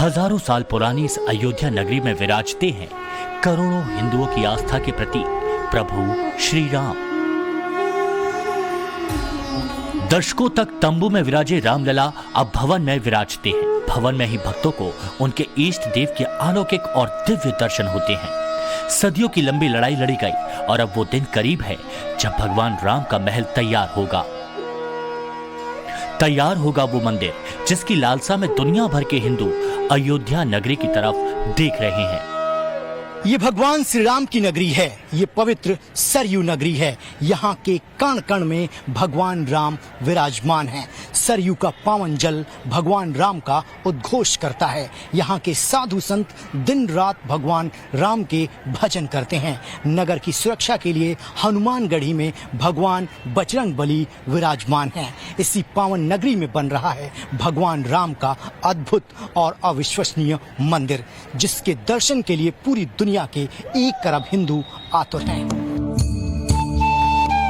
हजारों साल पुरानी इस अयोध्या नगरी में विराजते हैं करोड़ों हिंदुओं की आस्था के प्रतीक प्रभु श्री राम। दशकों तक तंबू में विराजे रामलला अब भवन में विराजते हैं। भवन में ही भक्तों को उनके इष्ट देव के अलौकिक और दिव्य दर्शन होते हैं। सदियों की लंबी लड़ाई लड़ी गई और अब वो दिन करीब है जब भगवान राम का महल तैयार होगा वो मंदिर जिसकी लालसा में दुनिया भर के हिंदू अयोध्या नगरी की तरफ देख रहे हैं। ये भगवान श्री राम की नगरी है, ये पवित्र सरयू नगरी है। यहाँ के कण कण में भगवान राम विराजमान हैं। सरयू का पावन जल भगवान राम का उद्घोष करता है। यहाँ के साधु संत दिन रात भगवान राम के भजन करते हैं। नगर की सुरक्षा के लिए हनुमानगढ़ी में भगवान बजरंग बली विराजमान हैं। इसी पावन नगरी में बन रहा है भगवान राम का अद्भुत और अविश्वसनीय मंदिर, जिसके दर्शन के लिए पूरी दुनिया के 1 अरब हिंदू आतुर हैं।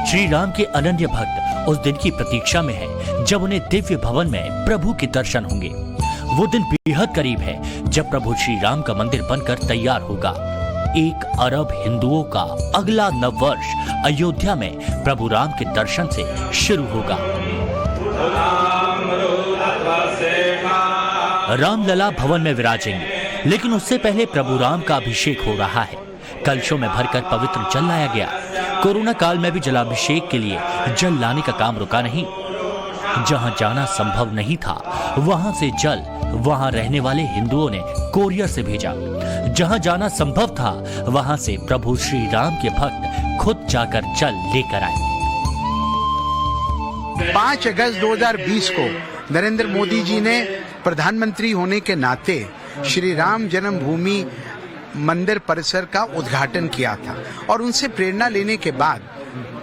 श्री राम के अनन्य भक्त उस दिन की प्रतीक्षा में हैं जब उन्हें दिव्य भवन में प्रभु के दर्शन होंगे। वो दिन बेहद करीब है जब प्रभु श्री राम का मंदिर बनकर तैयार होगा। 1 अरब हिंदुओं का अगला नववर्ष अयोध्या में प्रभु राम के दर्शन से शुरू होगा। रामलला भवन में विराजेंगे, लेकिन उससे पहले प्रभु राम का अभिषेक हो रहा है। कलशों में भरकर पवित्र जल लाया गया। कोरोना काल में भी जलाभिषेक के लिए जल लाने का काम रुका नहीं। जहां जाना संभव नहीं था, वहां से जल वहां रहने वाले हिंदुओं ने कोरियर से भेजा। जहां जाना संभव था, वहां से प्रभु श्री राम के भक्त खुद जाकर जल लेकर आए। 5 अगस्त 2020 को नरेंद्र मोदी जी ने प्रधानमंत्री होने के नाते श्री राम जन्मभूमि मंदिर परिसर का उद्घाटन किया था और उनसे प्रेरणा लेने के बाद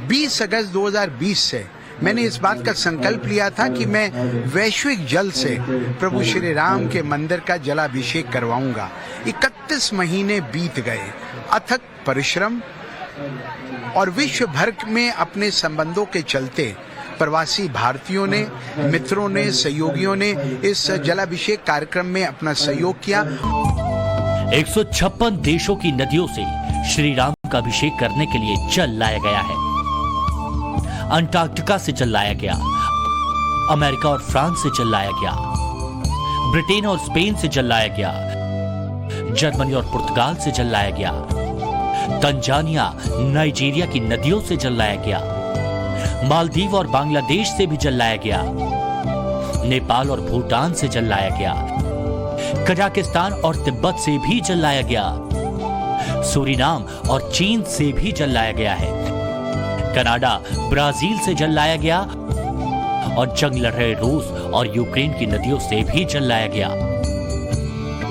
20 अगस्त 2020 से मैंने इस बात का संकल्प लिया था कि मैं वैश्विक जल से प्रभु श्री राम के मंदिर का जलाभिषेक करवाऊंगा। 31 महीने बीत गए। अथक परिश्रम और विश्व भर में अपने संबंधों के चलते प्रवासी भारतीयों ने, मित्रों ने, सहयोगियों ने इस जलाभिषेक कार्यक्रम में अपना सहयोग किया। 156 देशों की नदियों से श्री राम का अभिषेक करने के लिए जल लाया गया है। अंटार्कटिका से जल लाया गया, अमेरिका और फ्रांस से जल लाया गया, ब्रिटेन और स्पेन से जल लाया गया, जर्मनी और पुर्तगाल से जल लाया गया, तंजानिया, नाइजीरिया की नदियों से जल लाया गया, मालदीव और बांग्लादेश से भी जल लाया गया, नेपाल और भूटान से जल लाया गया, कजाकिस्तान और तिब्बत से भी जल लाया गया, सूरीनाम और चीन से भी जल लाया गया है, कनाडा, ब्राजील से जल लाया गया और जंग लड़ रहे रूस और यूक्रेन की नदियों से भी जल लाया गया।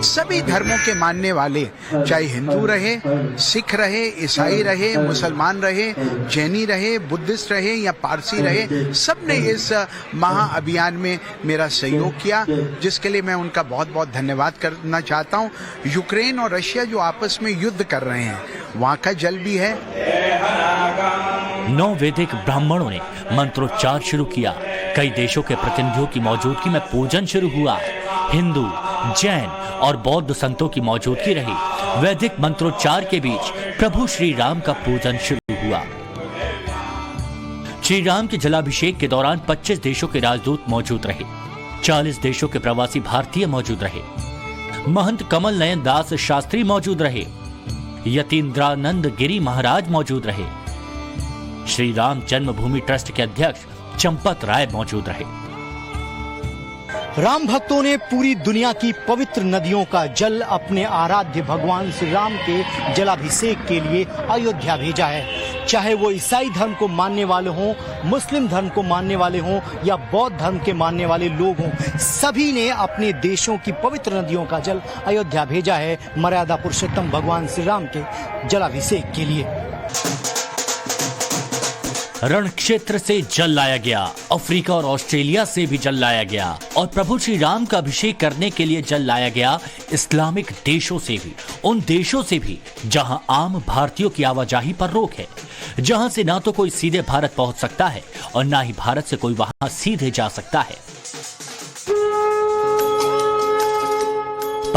सभी धर्मों के मानने वाले, चाहे हिंदू रहे, सिख रहे, ईसाई रहे, मुसलमान रहे, जैनी रहे, बुद्धिस्ट रहे या पारसी रहे, सबने इस महाअभियान में मेरा सहयोग किया, जिसके लिए मैं उनका बहुत बहुत धन्यवाद करना चाहता हूं। यूक्रेन और रशिया जो आपस में युद्ध कर रहे हैं, वहां का जल भी है। 9 वैदिक ब्राह्मणों ने मंत्रोच्चार शुरू किया। कई देशों के प्रतिनिधियों की मौजूदगी में पूजन शुरू हुआ। हिंदू, जैन और बौद्ध संतों की मौजूदगी रही। वैदिक मंत्रोच्चार के बीच प्रभु श्री राम का पूजन शुरू हुआ। श्री राम के जलाभिषेक के दौरान 25 देशों के राजदूत मौजूद रहे। 40 देशों के प्रवासी भारतीय मौजूद रहे। महंत कमल नयन दास शास्त्री मौजूद रहे। यतीन्द्रानंद गिरी महाराज मौजूद रहे। श्री राम जन्मभूमि ट्रस्ट के अध्यक्ष चंपत राय मौजूद रहे। राम भक्तों ने पूरी दुनिया की पवित्र नदियों का जल अपने आराध्य भगवान श्री राम के जलाभिषेक के लिए अयोध्या भेजा है। चाहे वो ईसाई धर्म को मानने वाले हों, मुस्लिम धर्म को मानने वाले हों या बौद्ध धर्म के मानने वाले लोग हों, सभी ने अपने देशों की पवित्र नदियों का जल अयोध्या भेजा है मर्यादा पुरुषोत्तम भगवान श्री राम के जलाभिषेक के लिए। रण क्षेत्र से जल लाया गया, अफ्रीका और ऑस्ट्रेलिया से भी जल लाया गया और प्रभु श्री राम का अभिषेक करने के लिए जल लाया गया इस्लामिक देशों से भी, उन देशों से भी जहां आम भारतीयों की आवाजाही पर रोक है, जहां से ना तो कोई सीधे भारत पहुंच सकता है और ना ही भारत से कोई वहां सीधे जा सकता है।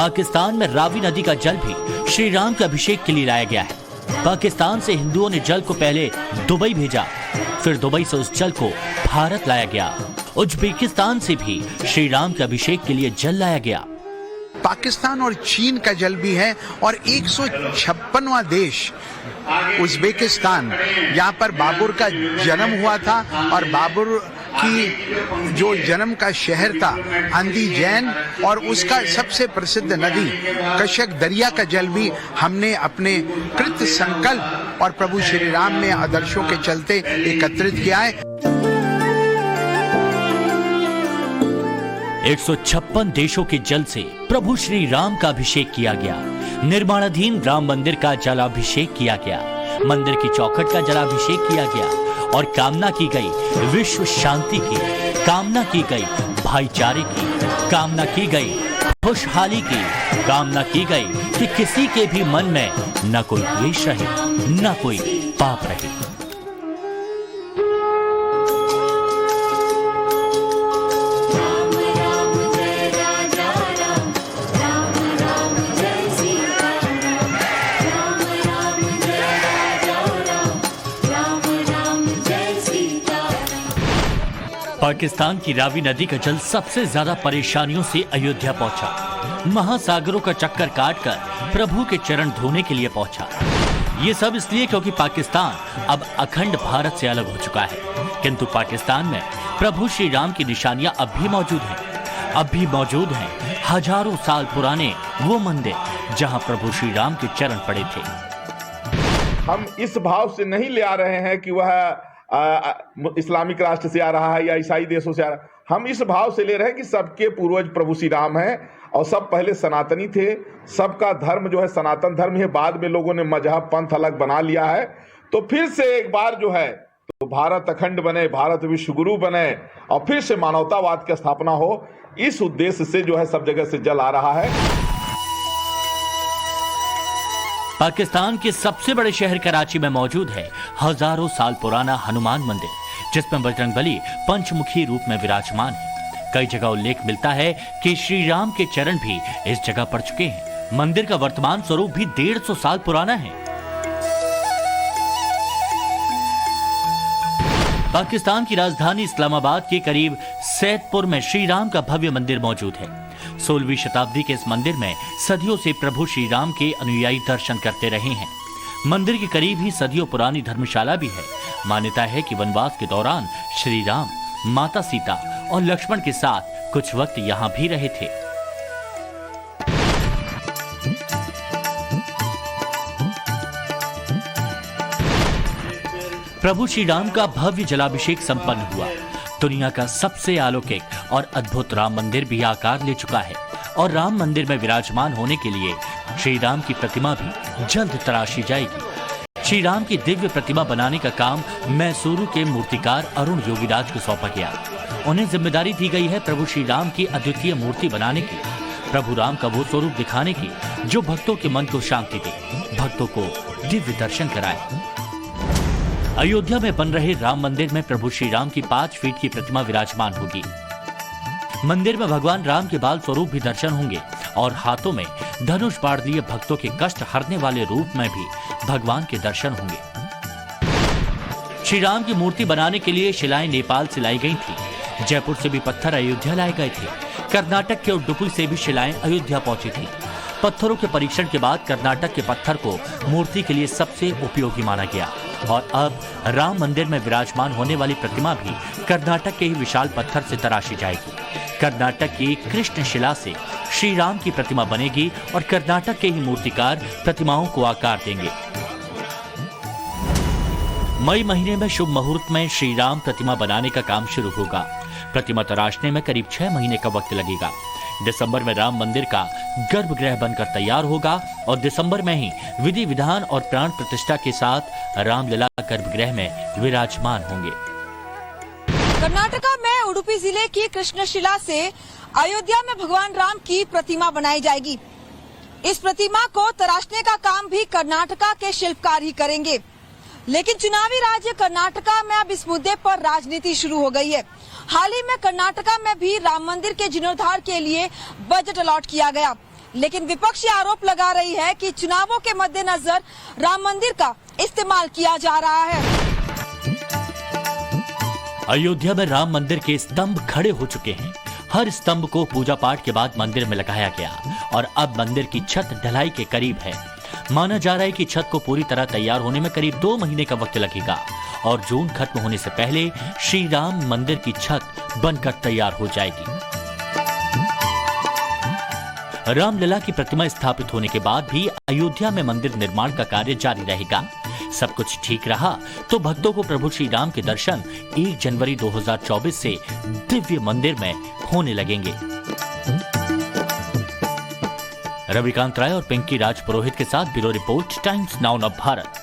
पाकिस्तान में रावी नदी का जल भी श्री राम के अभिषेक के लिए लाया गया है। पाकिस्तान से हिंदुओं ने जल को पहले दुबई भेजा, फिर दुबई से उस जल को भारत लाया गया। उज्बेकिस्तान से भी श्री राम के अभिषेक के लिए जल लाया गया। पाकिस्तान और चीन का जल भी है, और 156वां देश उज्बेकिस्तान, यहाँ पर बाबर का जन्म हुआ था, और बाबर की जो जन्म का शहर था अंदीजैन, और उसका सबसे प्रसिद्ध नदी कशक दरिया का जल भी हमने अपने कृत संकल्प और प्रभु श्री राम में आदर्शों के चलते एकत्रित किया है। 156 देशों के जल से प्रभु श्री राम का अभिषेक किया गया। निर्माणाधीन राम मंदिर का जलाभिषेक किया गया। मंदिर की चौखट का जलाभिषेक किया गया और कामना की गई विश्व शांति की, कामना की गई भाईचारे की, कामना की गई खुशहाली की, कामना की गई कि किसी के भी मन में न कोई द्वेष रहे, न कोई पाप रहे। पाकिस्तान की रावी नदी का जल सबसे ज्यादा परेशानियों से अयोध्या पहुंचा। महासागरों का चक्कर काटकर प्रभु के चरण धोने के लिए पहुंचा। ये सब इसलिए क्योंकि पाकिस्तान अब अखंड भारत से अलग हो चुका है, किंतु पाकिस्तान में प्रभु श्री राम की निशानियां अब भी मौजूद हैं। अब भी मौजूद हैं हजारों साल पुराने वो मंदिर जहां प्रभु श्री राम के चरण पड़े थे। हम इस भाव से नहीं ले आ रहे हैं कि वह इस्लामिक राष्ट्र से आ रहा है या ईसाई देशों से आ रहा है। हम इस भाव से ले रहे हैं कि सबके पूर्वज प्रभु श्री राम हैं, और सब पहले सनातनी थे। सबका धर्म जो है सनातन धर्म है। बाद में लोगों ने मजहब पंथ अलग बना लिया है। तो फिर से एक बार जो है तो भारत अखंड बने, भारत विश्व गुरु बने, और फिर से मानवतावाद की स्थापना हो। इस उद्देश्य से जो है सब जगह से जल आ रहा है। पाकिस्तान के सबसे बड़े शहर कराची में मौजूद है हजारों साल पुराना हनुमान मंदिर, जिसमें बजरंगबली पंचमुखी रूप में विराजमान है। कई जगह उल्लेख मिलता है कि श्री राम के चरण भी इस जगह पड़ चुके हैं। मंदिर का वर्तमान स्वरूप भी 150 साल पुराना है। पाकिस्तान की राजधानी इस्लामाबाद के करीब सैदपुर में श्री राम का भव्य मंदिर मौजूद है। 16वीं शताब्दी के इस मंदिर में सदियों से प्रभु श्री राम के अनुयायी दर्शन करते रहे हैं। मंदिर के करीब ही सदियों पुरानी धर्मशाला भी है। मान्यता है कि वनवास के दौरान श्री राम, माता सीता और लक्ष्मण के साथ कुछ वक्त यहाँ भी रहे थे। प्रभु श्री राम का भव्य जलाभिषेक संपन्न हुआ। दुनिया का सबसे अलौकिक और अद्भुत राम मंदिर भी आकार ले चुका है, और राम मंदिर में विराजमान होने के लिए श्री राम की प्रतिमा भी जल्द तराशी जाएगी। श्री राम की दिव्य प्रतिमा बनाने का काम मैसूरू के मूर्तिकार अरुण योगीराज को सौंपा गया। उन्हें जिम्मेदारी दी गई है प्रभु श्री राम की अद्वितीय मूर्ति बनाने की, प्रभु राम का वो स्वरूप दिखाने की जो भक्तों के मन को शांति दे, भक्तों को दिव्य दर्शन कराए। अयोध्या में बन रहे राम मंदिर में प्रभु श्री राम की 5 फीट की प्रतिमा विराजमान होगी। मंदिर में भगवान राम के बाल स्वरूप भी दर्शन होंगे, और हाथों में धनुष बाढ़ लिए भक्तों के कष्ट हरने वाले रूप में भी भगवान के दर्शन होंगे। श्री राम की मूर्ति बनाने के लिए शिलाएं नेपाल से लाई गई थी। जयपुर से भी पत्थर अयोध्या लाए गए थे। कर्नाटक के उडुपी से भी शिलाएं अयोध्या पहुंची थी। पत्थरों के परीक्षण के बाद कर्नाटक के पत्थर को मूर्ति के लिए सबसे उपयोगी माना गया, और अब राम मंदिर में विराजमान होने वाली प्रतिमा भी कर्नाटक के ही विशाल पत्थर से तराशी जाएगी। कर्नाटक की कृष्ण शिला से श्री राम की प्रतिमा बनेगी, और कर्नाटक के ही मूर्तिकार प्रतिमाओं को आकार देंगे। मई महीने में शुभ मुहूर्त में श्री राम प्रतिमा बनाने का काम शुरू होगा। प्रतिमा तराशने में करीब 6 महीने का वक्त लगेगा। दिसंबर में राम मंदिर का गर्भगृह बनकर तैयार होगा, और दिसंबर में ही विधि विधान और प्राण प्रतिष्ठा के साथ रामलला गर्भगृह में विराजमान होंगे। कर्नाटका में उडुपी जिले की कृष्णशिला से अयोध्या में भगवान राम की प्रतिमा बनाई जाएगी। इस प्रतिमा को तराशने का काम भी कर्नाटका के शिल्पकार ही करेंगे। लेकिन चुनावी राज्य कर्नाटका में अब इस मुद्दे पर राजनीति शुरू हो गई है। हाल ही में कर्नाटका में भी राम मंदिर के जीर्णोद्धार के लिए बजट अलॉट किया गया। लेकिन विपक्ष ये आरोप लगा रही है कि चुनावों के मद्देनजर राम मंदिर का इस्तेमाल किया जा रहा है। अयोध्या में राम मंदिर के स्तंभ खड़े हो चुके हैं। हर स्तंभ को पूजा पाठ के बाद मंदिर में लगाया गया और अब मंदिर की छत ढलाई के करीब है। माना जा रहा है कि छत को पूरी तरह तैयार होने में करीब 2 महीने का वक्त लगेगा और जून खत्म होने से पहले श्री राम मंदिर की छत बनकर तैयार हो जाएगी। रामलला की प्रतिमा स्थापित होने के बाद भी अयोध्या में मंदिर निर्माण का कार्य जारी रहेगा। सब कुछ ठीक रहा तो भक्तों को प्रभु श्री राम के दर्शन 1 जनवरी 2024 से दिव्य मंदिर में होने लगेंगे। रविकांत राय और पिंकी राज पुरोहित के साथ bureau report, times now of Bharat.